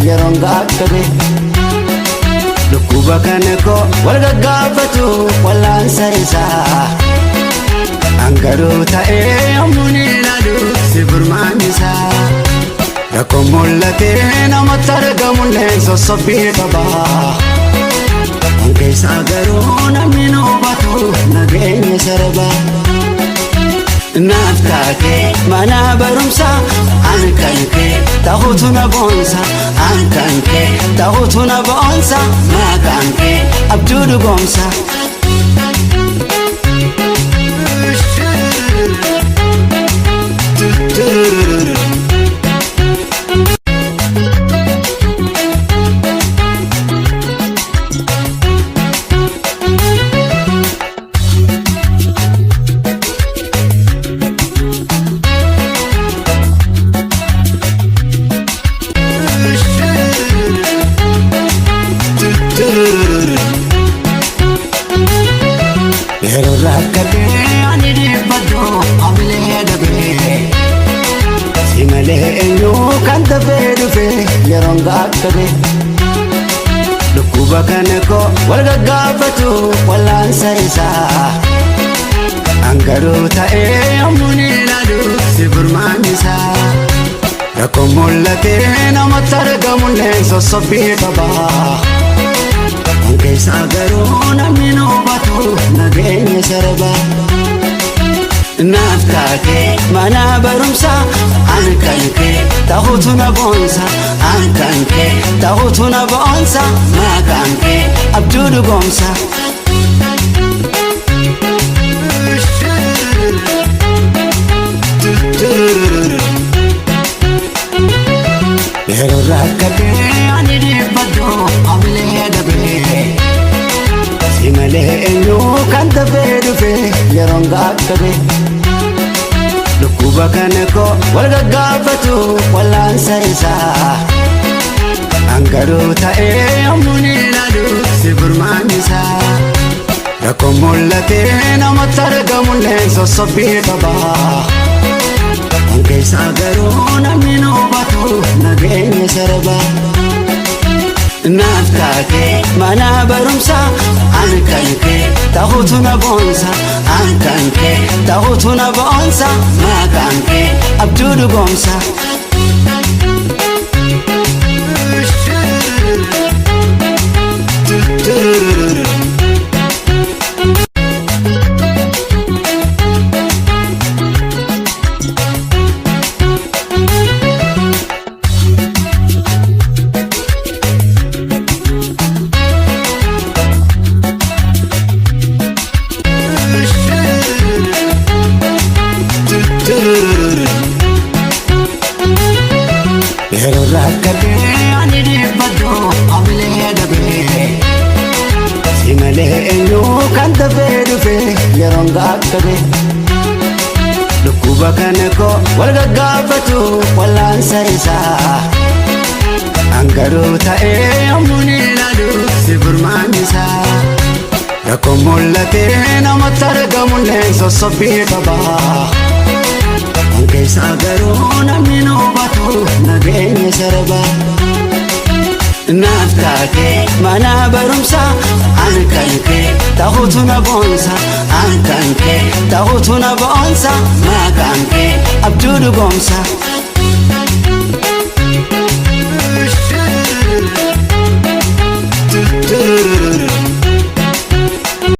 yeroon gaakkate lukkuba kana koo wal gaggaafatu wallaansa isaa angaruu ta'ee yommuun ilaalu si furmaan isaa rakkoon mul'atee namatti argamullee sossobbii qaba waan keessaa garuu namni nu hubatu nageenya saraba naaf taatee mana barumsaa an kan kee ta'uutu na boonsa an kan kee ta'uutu na boonsa maqaan kee abjuu dhugoomsa yeroo rakkatee ani dhiibbadhu hamilee dhabee si malee eenyuu kan dafee dhufe yeroon gaakkate lukkuba kana koo wal gaggaafatu wallaansa isaa angaruu ta'ee yommuun ilaalu si furmaan isaa rakkoon mul'atee namatti argamullee sossobbii qaba waan keessaa garuu namni nu hubatu nageenya saraba naaf taatee mana barumsaa an kan kee ta'uutu na boonsa an kan kee ta'uutu na boonsa maqaan kee abjuu dhugoomsa yeroo rakkatee ani dhiibbadhu hamilee dhabee si malee eenyuu kan dafee dhufe yeroon gaakkate lukkuba kana koo wal gaggaafatu wallaansa isaa angaruu ta'ee yommuun ilaalu si furmaan isaa rakkoon mul'atee namatti argamullee sossobbii qaba waan keessaa garuu namni nu hubatu nageenya saraba naaf taatee mana barumsaa an kan kee ta'uutu na boonsa an kan kee ta'uutu na boonsa maqaan kee abjuu dhugoomsa yeroo rakkatee ani dhiibbadhu hamilee dhabee si malee eenyuu kan dafee dhufe yeroon gaakkate lukkuba kana koo wal gaggaafatu wallaansa isaa angaruu ta'ee yommuun ilaalu si furmaan isaa rakkoon mul'atee namatti argamullee sossobbii qaba waan keessaa garuu namni nu hubatu nageenya saraba naaf taatee mana barumsaa an kan kee ta'uutu na boonsa an kan kee ta'uutu na boonsa maqaan kee abjuu dhugoomsa